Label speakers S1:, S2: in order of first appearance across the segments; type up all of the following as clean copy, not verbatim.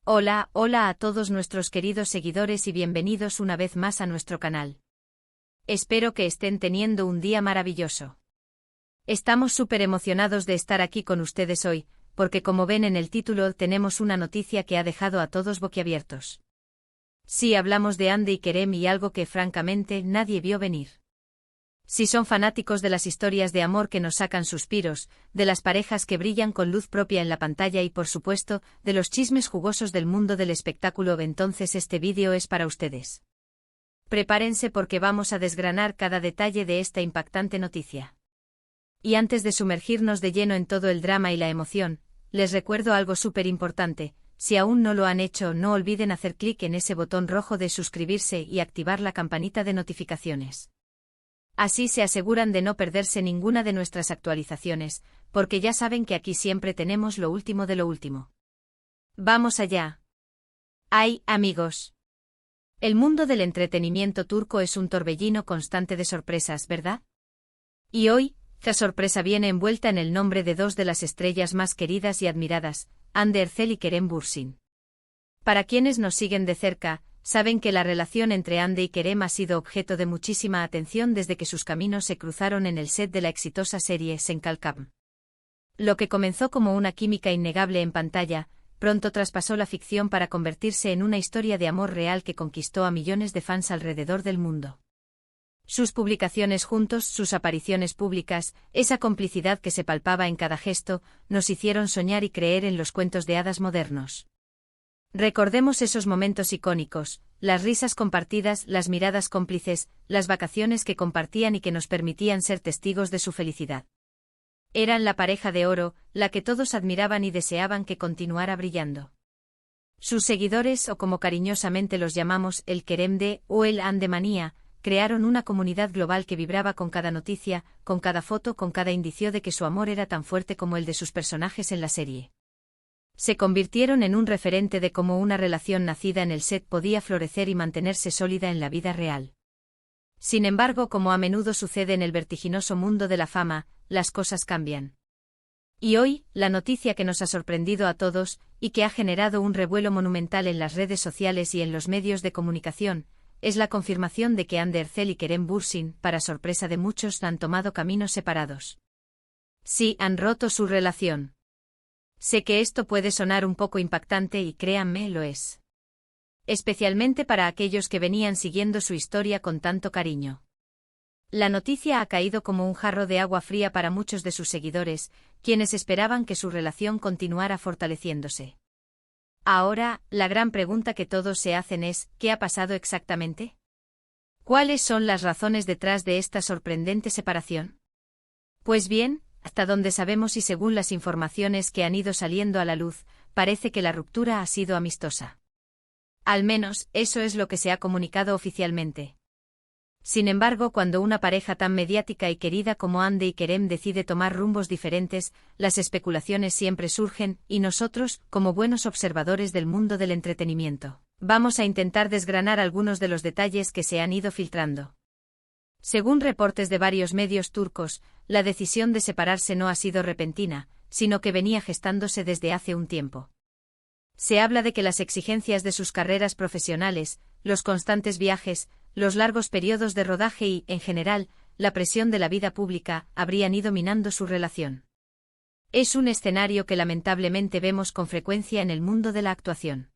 S1: Hola, hola a todos nuestros queridos seguidores y bienvenidos una vez más a nuestro canal. Espero que estén teniendo un día maravilloso. Estamos súper emocionados de estar aquí con ustedes hoy, porque como ven en el título tenemos una noticia que ha dejado a todos boquiabiertos. Sí, hablamos de Hande y Kerem y algo que francamente nadie vio venir. Si son fanáticos de las historias de amor que nos sacan suspiros, de las parejas que brillan con luz propia en la pantalla y por supuesto, de los chismes jugosos del mundo del espectáculo, entonces este vídeo es para ustedes. Prepárense porque vamos a desgranar cada detalle de esta impactante noticia. Y antes de sumergirnos de lleno en todo el drama y la emoción, les recuerdo algo súper importante: si aún no lo han hecho, no olviden hacer clic en ese botón rojo de suscribirse y activar la campanita de notificaciones. Así se aseguran de no perderse ninguna de nuestras actualizaciones, porque ya saben que aquí siempre tenemos lo último de lo último. ¡Vamos allá! ¡Ay, amigos! El mundo del entretenimiento turco es un torbellino constante de sorpresas, ¿verdad? Y hoy, esta sorpresa viene envuelta en el nombre de dos de las estrellas más queridas y admiradas, Hande Erçel y Kerem Bürsin. Para quienes nos siguen de cerca, saben que la relación entre Hande y Kerem ha sido objeto de muchísima atención desde que sus caminos se cruzaron en el set de la exitosa serie Sen Kalkam. Lo que comenzó como una química innegable en pantalla, pronto traspasó la ficción para convertirse en una historia de amor real que conquistó a millones de fans alrededor del mundo. Sus publicaciones juntos, sus apariciones públicas, esa complicidad que se palpaba en cada gesto, nos hicieron soñar y creer en los cuentos de hadas modernos. Recordemos esos momentos icónicos, las risas compartidas, las miradas cómplices, las vacaciones que compartían y que nos permitían ser testigos de su felicidad. Eran la pareja de oro, la que todos admiraban y deseaban que continuara brillando. Sus seguidores, o como cariñosamente los llamamos, el Keremde o el Handemanía, crearon una comunidad global que vibraba con cada noticia, con cada foto, con cada indicio de que su amor era tan fuerte como el de sus personajes en la serie. Se convirtieron en un referente de cómo una relación nacida en el set podía florecer y mantenerse sólida en la vida real. Sin embargo, como a menudo sucede en el vertiginoso mundo de la fama, las cosas cambian. Y hoy, la noticia que nos ha sorprendido a todos, y que ha generado un revuelo monumental en las redes sociales y en los medios de comunicación, es la confirmación de que Hande Erçel y Kerem Bürsin, para sorpresa de muchos, han tomado caminos separados. Sí, han roto su relación. Sé que esto puede sonar un poco impactante y créanme, lo es. Especialmente para aquellos que venían siguiendo su historia con tanto cariño. La noticia ha caído como un jarro de agua fría para muchos de sus seguidores, quienes esperaban que su relación continuara fortaleciéndose. Ahora, la gran pregunta que todos se hacen es, ¿qué ha pasado exactamente? ¿Cuáles son las razones detrás de esta sorprendente separación? Pues bien, hasta donde sabemos y según las informaciones que han ido saliendo a la luz, parece que la ruptura ha sido amistosa. Al menos, eso es lo que se ha comunicado oficialmente. Sin embargo, cuando una pareja tan mediática y querida como Hande y Kerem decide tomar rumbos diferentes, las especulaciones siempre surgen, y nosotros, como buenos observadores del mundo del entretenimiento, vamos a intentar desgranar algunos de los detalles que se han ido filtrando. Según reportes de varios medios turcos, la decisión de separarse no ha sido repentina, sino que venía gestándose desde hace un tiempo. Se habla de que las exigencias de sus carreras profesionales, los constantes viajes, los largos periodos de rodaje y, en general, la presión de la vida pública, habrían ido minando su relación. Es un escenario que lamentablemente vemos con frecuencia en el mundo de la actuación.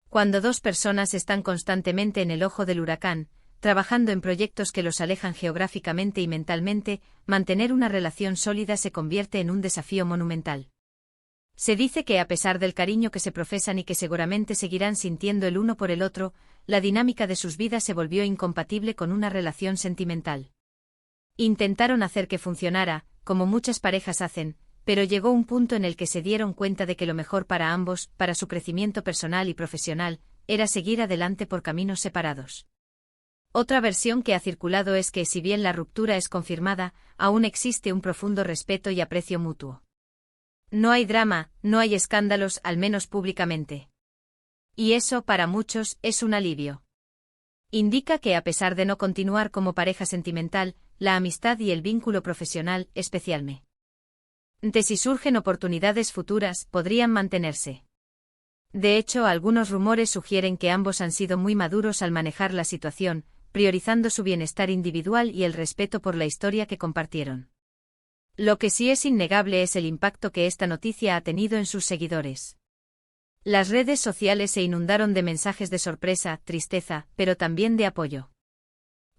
S1: Cuando dos personas están constantemente en el ojo del huracán, trabajando en proyectos que los alejan geográficamente y mentalmente, mantener una relación sólida se convierte en un desafío monumental. Se dice que a pesar del cariño que se profesan y que seguramente seguirán sintiendo el uno por el otro, la dinámica de sus vidas se volvió incompatible con una relación sentimental. Intentaron hacer que funcionara, como muchas parejas hacen, pero llegó un punto en el que se dieron cuenta de que lo mejor para ambos, para su crecimiento personal y profesional, era seguir adelante por caminos separados. Otra versión que ha circulado es que, si bien la ruptura es confirmada, aún existe un profundo respeto y aprecio mutuo. No hay drama, no hay escándalos, al menos públicamente. Y eso, para muchos, es un alivio. Indica que a pesar de no continuar como pareja sentimental, la amistad y el vínculo profesional, especialmente si surgen oportunidades futuras, podrían mantenerse. De hecho, algunos rumores sugieren que ambos han sido muy maduros al manejar la situación, priorizando su bienestar individual y el respeto por la historia que compartieron. Lo que sí es innegable es el impacto que esta noticia ha tenido en sus seguidores. Las redes sociales se inundaron de mensajes de sorpresa, tristeza, pero también de apoyo.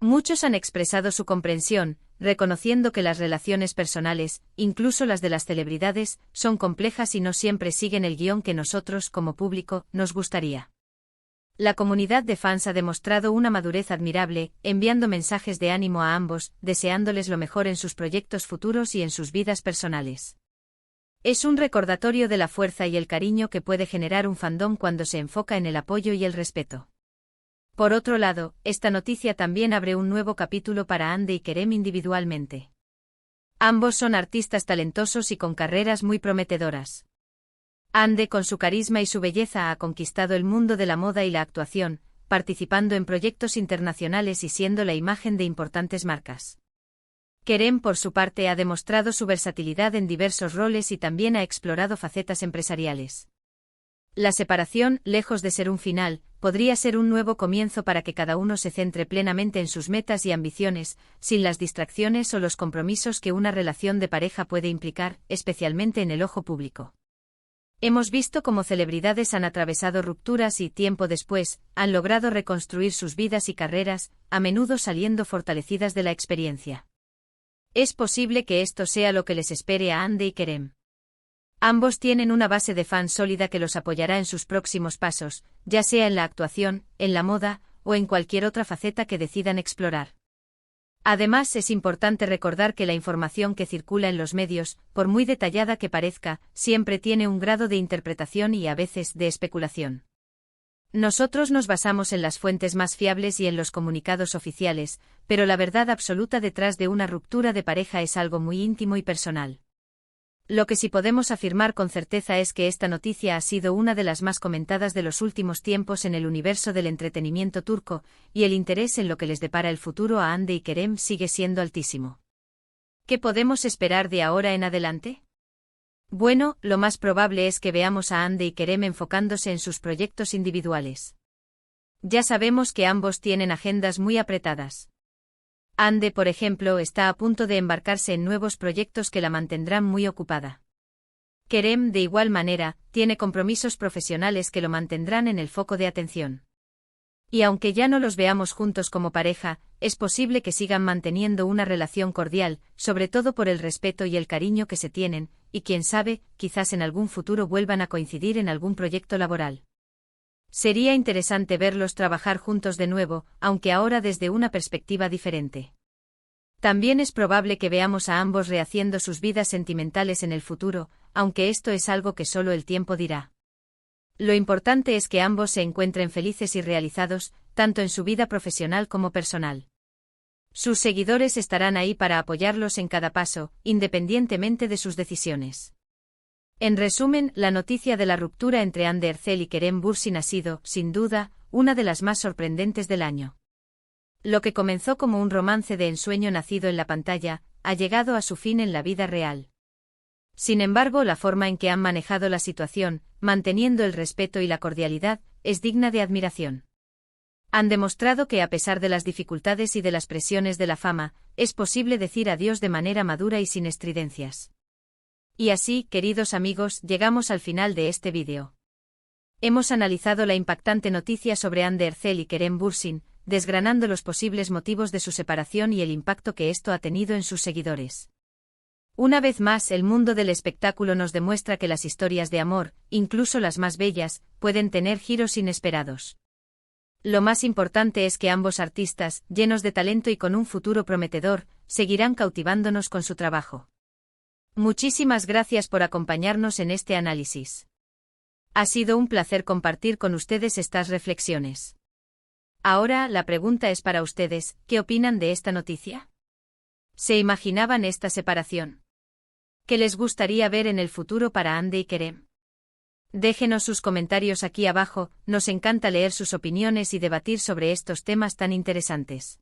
S1: Muchos han expresado su comprensión, reconociendo que las relaciones personales, incluso las de las celebridades, son complejas y no siempre siguen el guión que nosotros, como público, nos gustaría. La comunidad de fans ha demostrado una madurez admirable, enviando mensajes de ánimo a ambos, deseándoles lo mejor en sus proyectos futuros y en sus vidas personales. Es un recordatorio de la fuerza y el cariño que puede generar un fandom cuando se enfoca en el apoyo y el respeto. Por otro lado, esta noticia también abre un nuevo capítulo para Hande y Kerem individualmente. Ambos son artistas talentosos y con carreras muy prometedoras. Hande, con su carisma y su belleza, ha conquistado el mundo de la moda y la actuación, participando en proyectos internacionales y siendo la imagen de importantes marcas. Kerem, por su parte, ha demostrado su versatilidad en diversos roles y también ha explorado facetas empresariales. La separación, lejos de ser un final, podría ser un nuevo comienzo para que cada uno se centre plenamente en sus metas y ambiciones, sin las distracciones o los compromisos que una relación de pareja puede implicar, especialmente en el ojo público. Hemos visto cómo celebridades han atravesado rupturas y, tiempo después, han logrado reconstruir sus vidas y carreras, a menudo saliendo fortalecidas de la experiencia. Es posible que esto sea lo que les espere a Hande y Kerem. Ambos tienen una base de fans sólida que los apoyará en sus próximos pasos, ya sea en la actuación, en la moda, o en cualquier otra faceta que decidan explorar. Además, es importante recordar que la información que circula en los medios, por muy detallada que parezca, siempre tiene un grado de interpretación y a veces de especulación. Nosotros nos basamos en las fuentes más fiables y en los comunicados oficiales, pero la verdad absoluta detrás de una ruptura de pareja es algo muy íntimo y personal. Lo que sí podemos afirmar con certeza es que esta noticia ha sido una de las más comentadas de los últimos tiempos en el universo del entretenimiento turco, y el interés en lo que les depara el futuro a Hande y Kerem sigue siendo altísimo. ¿Qué podemos esperar de ahora en adelante? Bueno, lo más probable es que veamos a Hande y Kerem enfocándose en sus proyectos individuales. Ya sabemos que ambos tienen agendas muy apretadas. Hande, por ejemplo, está a punto de embarcarse en nuevos proyectos que la mantendrán muy ocupada. Kerem, de igual manera, tiene compromisos profesionales que lo mantendrán en el foco de atención. Y aunque ya no los veamos juntos como pareja, es posible que sigan manteniendo una relación cordial, sobre todo por el respeto y el cariño que se tienen, y quién sabe, quizás en algún futuro vuelvan a coincidir en algún proyecto laboral. Sería interesante verlos trabajar juntos de nuevo, aunque ahora desde una perspectiva diferente. También es probable que veamos a ambos rehaciendo sus vidas sentimentales en el futuro, aunque esto es algo que solo el tiempo dirá. Lo importante es que ambos se encuentren felices y realizados, tanto en su vida profesional como personal. Sus seguidores estarán ahí para apoyarlos en cada paso, independientemente de sus decisiones. En resumen, la noticia de la ruptura entre Hande Erçel y Kerem Bürsin ha sido, sin duda, una de las más sorprendentes del año. Lo que comenzó como un romance de ensueño nacido en la pantalla, ha llegado a su fin en la vida real. Sin embargo, la forma en que han manejado la situación, manteniendo el respeto y la cordialidad, es digna de admiración. Han demostrado que a pesar de las dificultades y de las presiones de la fama, es posible decir adiós de manera madura y sin estridencias. Y así, queridos amigos, llegamos al final de este vídeo. Hemos analizado la impactante noticia sobre Hande Erçel y Kerem Bürsin, desgranando los posibles motivos de su separación y el impacto que esto ha tenido en sus seguidores. Una vez más, el mundo del espectáculo nos demuestra que las historias de amor, incluso las más bellas, pueden tener giros inesperados. Lo más importante es que ambos artistas, llenos de talento y con un futuro prometedor, seguirán cautivándonos con su trabajo. Muchísimas gracias por acompañarnos en este análisis. Ha sido un placer compartir con ustedes estas reflexiones. Ahora, la pregunta es para ustedes, ¿qué opinan de esta noticia? ¿Se imaginaban esta separación? ¿Qué les gustaría ver en el futuro para Hande y Kerem? Déjenos sus comentarios aquí abajo, nos encanta leer sus opiniones y debatir sobre estos temas tan interesantes.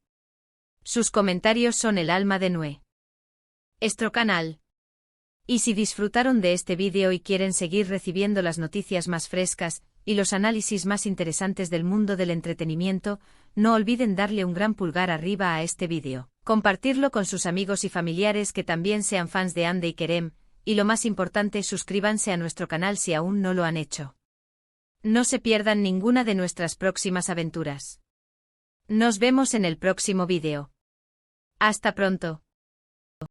S1: Sus comentarios son el alma de nuestro canal. Y si disfrutaron de este vídeo y quieren seguir recibiendo las noticias más frescas, y los análisis más interesantes del mundo del entretenimiento, no olviden darle un gran pulgar arriba a este vídeo, compartirlo con sus amigos y familiares que también sean fans de Hande y Kerem, y lo más importante, suscríbanse a nuestro canal si aún no lo han hecho. No se pierdan ninguna de nuestras próximas aventuras. Nos vemos en el próximo vídeo. Hasta pronto.